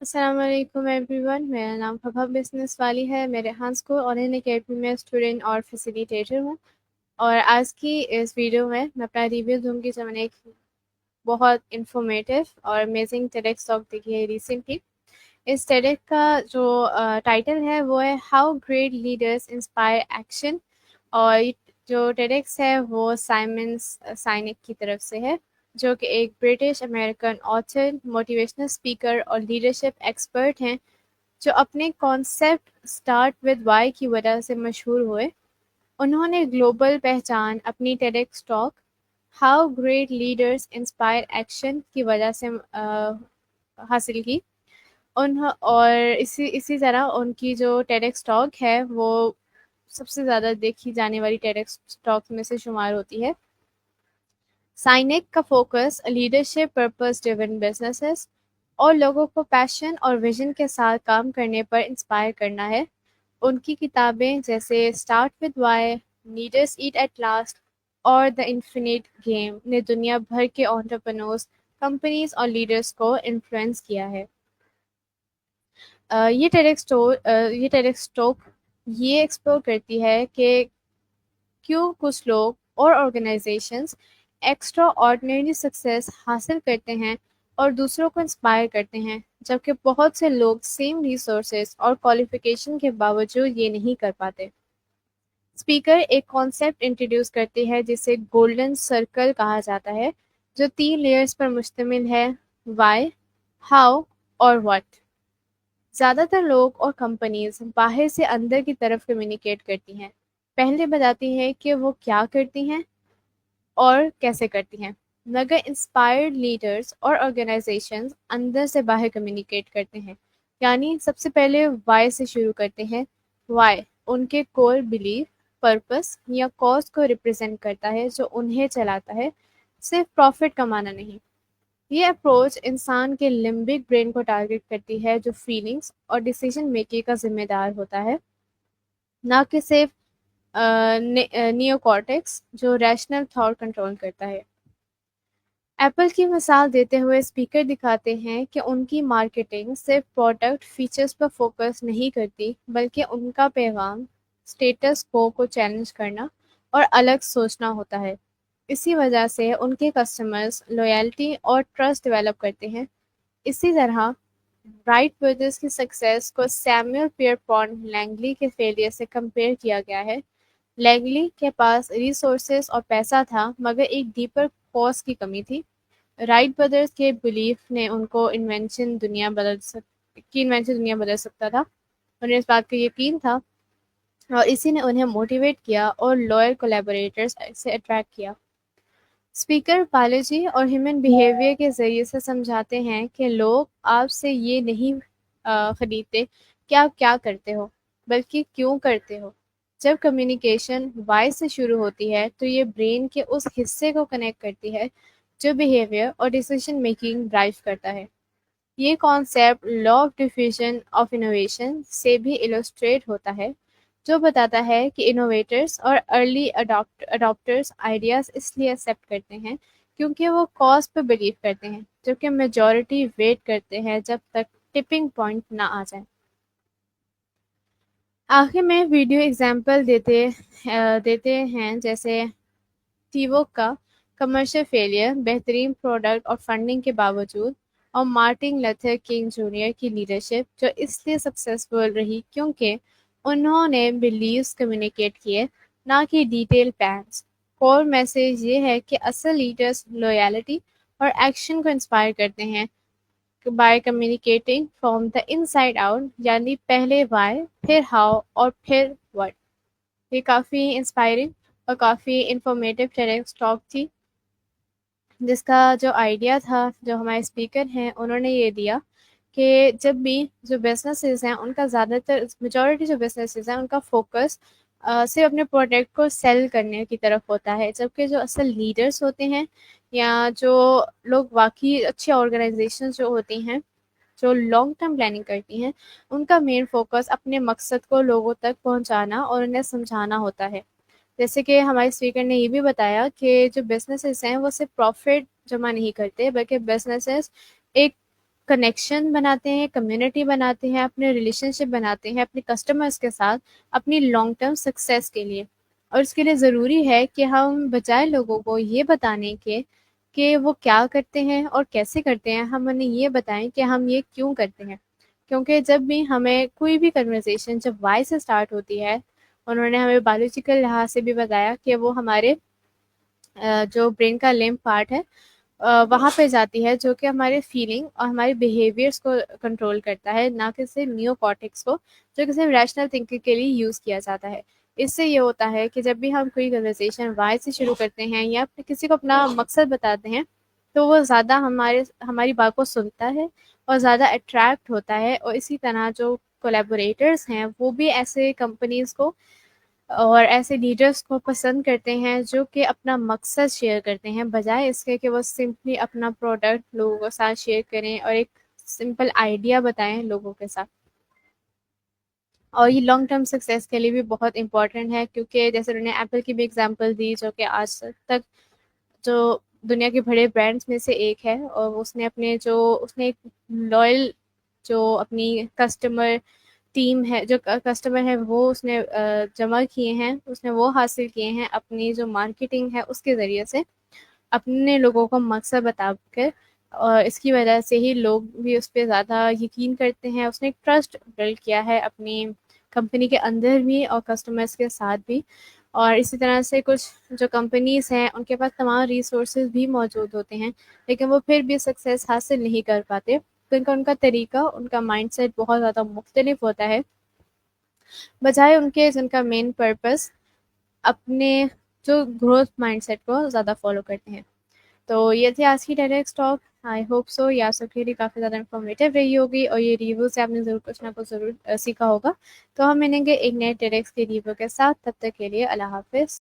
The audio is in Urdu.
السلام علیکم ایوری ون، میرا نام خبر بزنس والی ہے. میں ریحان اسکول اور ان اکیڈمی میں اسٹوڈنٹ اور فیسیلیٹیٹر ہوں. اور آج کی اس ویڈیو میں اپنا ریویو دوں گی جو میں نے ایک بہت انفارمیٹیو اور امیزنگ ٹیڈکس ٹاک دیکھی ہے ریسنٹلی. اس ٹیڈک کا جو ٹائٹل ہے وہ ہے how great leaders inspire action. اور جو ٹیڈکس ہے وہ سائمنس سائنک کی طرف سے ہے، جو کہ ایک British American author, motivational speaker اور لیڈرشپ ایکسپرٹ ہیں، جو اپنے کانسیپٹ اسٹارٹ ود وائی کی وجہ سے مشہور ہوئے. انہوں نے گلوبل پہچان اپنی TEDx talk how great leaders inspire action کی وجہ سے حاصل کی. اور اسی طرح ان کی جو ٹیڈکس ٹاک ہے وہ سب سے زیادہ دیکھی جانے والی ٹیڈکس ٹاک میں سے شمار ہوتی ہے. سائنک کا focus leadership, purpose driven businesses اور لوگوں کو پیشن اور ویژن کے ساتھ کام کرنے پر انسپائر کرنا ہے. ان کی کتابیں جیسے start with why, leaders eat ایٹ لاسٹ اور دا انفینٹ گیم نے دنیا بھر کے انٹرپرینورز، کمپنیز اور لیڈرز کو انفلوئنس کیا ہے. یہ ٹیڈکس ٹاک یہ ایکسپلور کرتی ہے کہ کیوں کچھ لوگ اور آرگنائزیشنز ایکسٹرا آرڈنری سکسیس حاصل کرتے ہیں اور دوسروں کو انسپائر کرتے ہیں، جبکہ بہت سے لوگ سیم ریسورسز اور کوالیفیکیشن کے باوجود یہ نہیں کر پاتے. اسپیکر ایک کانسیپٹ انٹروڈیوس کرتی ہے جسے گولڈن سرکل کہا جاتا ہے، جو 3 لیئرز پر مشتمل ہے: وائی، ہاؤ اور واٹ. زیادہ تر لوگ اور کمپنیز باہر سے اندر کی طرف کمیونیکیٹ کرتی ہیں. پہلے بتاتی ہیں کہ وہ کیا کرتی ہیں اور کیسے کرتی ہیں، مگر انسپائرڈ لیڈرز اور آرگنائزیشنز اندر سے باہر کمیونیکیٹ کرتے ہیں. یعنی سب سے پہلے وائی سے شروع کرتے ہیں. وائی ان کے کور بلیف، پرپس یا کاز کو ریپرزینٹ کرتا ہے جو انہیں چلاتا ہے، صرف پروفٹ کمانا نہیں. یہ اپروچ انسان کے لمبک برین کو ٹارگٹ کرتی ہے، جو فیلنگز اور ڈیسیجن میکنگ کا ذمہ دار ہوتا ہے، نہ کہ صرف نیو کارٹیکس جو ریشنل تھاٹ کنٹرول کرتا ہے. ایپل کی مثال دیتے ہوئے اسپیکر دکھاتے ہیں کہ ان کی مارکیٹنگ صرف پروڈکٹ فیچرز پر فوکس نہیں کرتی، بلکہ ان کا پیغام اسٹیٹس کو چیلنج کرنا اور الگ سوچنا ہوتا ہے. اسی وجہ سے ان کے کسٹمرز لویلٹی اور ٹرسٹ ڈیولپ کرتے ہیں. اسی طرح رائٹ برادرز کی سکسیس کو سیموئل پیئرپونٹ لینگلی کے فیلئر سے کمپیئر کیا گیا ہے. لینگلی کے پاس ریسورسز اور پیسہ تھا، مگر ایک ڈیپر کاز کی کمی تھی. رائٹ برادرز کے بلیف نے ان کو انوینشن دنیا بدل سکتا تھا. انہیں اس بات کا یقین تھا اور اسی نے انہیں موٹیویٹ کیا اور لوئل کولیبوریٹرز سے اٹریکٹ کیا. اسپیکر بایولوجی اور ہیومن بیہیویئر کے ذریعے سے سمجھاتے ہیں کہ لوگ آپ سے یہ نہیں خریدتے کہ آپ کیا کرتے ہو، بلکہ کیوں کرتے ہو. جب کمیونیکیشن وائی سے شروع ہوتی ہے تو یہ برین کے اس حصے کو کنیکٹ کرتی ہے جو بیہیویئر اور ڈیسیژن میکنگ ڈرائیو کرتا ہے. یہ concept law of diffusion of innovation سے بھی السٹریٹ ہوتا ہے، جو بتاتا ہے کہ انوویٹرز اور ارلی اڈاپٹرز آئیڈیاز اس لیے ایکسیپٹ کرتے ہیں کیونکہ وہ کاز پہ بلیو کرتے ہیں، جبکہ میجورٹی ویٹ کرتے ہیں جب تک ٹپنگ پوائنٹ نہ آ جائے. آخر میں ویڈیو ایگزامپل دیتے ہیں جیسے ٹیوو کا کمرشل فیلئر، بہترین پروڈکٹ اور فنڈنگ کے باوجود، اور مارٹن لوتھر کنگ جونیئر کی لیڈرشپ جو اس لیے سکسیسفل رہی کیونکہ انہوں نے بیلیفز کمیونیکیٹ کیے، نہ کہ ڈیٹیل پلانز. کور میسیج یہ ہے کہ اصل لیڈرز لویلٹی اور ایکشن کو انسپائر کرتے ہیں by communicating from the in side out, یعنی پہلے وائی، پھر ہاؤ اور پھر وٹ. یہ کافی انسپائرنگ اور کافی انفارمیٹیو ٹیڈکس ٹاک تھی، جس کا جو آئیڈیا تھا جو ہمارے اسپیکر ہیں انہوں نے یہ دیا کہ جب بھی جو بزنسز ہیں ان کا زیادہ تر میجورٹی جو بزنسز ہیں ان کا فوکس صرف اپنے پروڈکٹ کو سیل کرنے کی طرف ہوتا ہے، جبکہ جو اصل لیڈرز ہوتے ہیں یا جو لوگ واقعی اچھی آرگنائزیشن جو ہوتی ہیں جو لانگ ٹرم پلاننگ کرتی ہیں، ان کا مین فوکس اپنے مقصد کو لوگوں تک پہنچانا اور انہیں سمجھانا ہوتا ہے. جیسے کہ ہمارے اسپیکر نے یہ بھی بتایا کہ جو بزنسز ہیں وہ صرف پروفٹ جمع نہیں کرتے، بلکہ بزنسز ایک کنیکشن بناتے ہیں، کمیونٹی بناتے ہیں، اپنے ریلیشن شپ بناتے ہیں اپنے کسٹمرز کے ساتھ اپنی لانگ ٹرم سکسیس کے لیے. اور اس کے لیے ضروری ہے کہ ہم بجائے لوگوں کو یہ بتانے کے کہ وہ کیا کرتے ہیں اور کیسے کرتے ہیں، ہم انہیں یہ بتائیں کہ ہم یہ کیوں کرتے ہیں. کیونکہ جب بھی ہمیں کوئی بھی کنورسیشن جب وائی سے سٹارٹ ہوتی ہے، انہوں نے ہمیں بایولوجیکل لحاظ سے بھی بتایا کہ وہ ہمارے جو برین کا لمب پارٹ ہے وہاں پہ جاتی ہے، جو کہ ہمارے فیلنگ اور ہمارے بیہیویئرس کو کنٹرول کرتا ہے، نہ کہ صرف نیو کارٹیکس کو، جو کہ صرف ریشنل تھنکنگ کے لیے یوز کیا جاتا ہے. اس سے یہ ہوتا ہے کہ جب بھی ہم کوئی کنورسیشن وائی سے شروع کرتے ہیں یا کسی کو اپنا مقصد بتاتے ہیں، تو وہ زیادہ ہماری بات کو سنتا ہے اور زیادہ اٹریکٹ ہوتا ہے. اور اسی طرح جو کولیبوریٹرز ہیں وہ بھی ایسے کمپنیز کو اور ایسے لیڈرز کو پسند کرتے ہیں جو کہ اپنا مقصد شیئر کرتے ہیں، بجائے اس کے کہ وہ سمپلی اپنا پروڈکٹ لوگوں کے ساتھ شیئر کریں اور ایک سمپل آئیڈیا بتائیں لوگوں کے ساتھ. اور یہ لانگ ٹرم سکسیس کے لیے بھی بہت امپورٹنٹ ہے، کیونکہ جیسے انہوں نے ایپل کی بھی ایگزامپل دی، جو کہ آج تک جو دنیا کے بڑے برانڈس میں سے ایک ہے، اور اس نے ایک لائل جو اپنی کسٹمر ٹیم ہے، جو کسٹمر ہے وہ اس نے جمع کیے ہیں، اس نے وہ حاصل کیے ہیں اپنی جو مارکیٹنگ ہے اس کے ذریعے سے، اپنے لوگوں کو مقصد بتا کر. اور اس کی وجہ سے ہی لوگ بھی اس پہ زیادہ یقین کرتے ہیں. اس نے ایک ٹرسٹ بلڈ کیا ہے اپنی کمپنی کے اندر بھی اور کسٹمرز کے ساتھ بھی. اور اسی طرح سے کچھ جو کمپنیز ہیں ان کے پاس تمام ریسورسز بھی موجود ہوتے ہیں، لیکن وہ پھر بھی سکسیس حاصل نہیں کر پاتے، کیونکہ ان کا طریقہ، ان کا مائنڈ سیٹ بہت زیادہ مختلف ہوتا ہے، بجائے ان کے جن کا مین پرپس اپنے جو گروتھ مائنڈ سیٹ کو زیادہ فالو کرتے ہیں. تو یہ تھی آج کی direct stock. I hope so یہ آپ سب کے لیے کافی زیادہ انفارمیٹیو رہی ہوگی، اور یہ ریویو سے آپ نے ضرور کچھ نہ کچھ ضرور سیکھا ہوگا. تو ہم ملیں گے ایک نئے ڈائریکٹس کے ریویو کے ساتھ، تب تک کے لیے اللہ حافظ.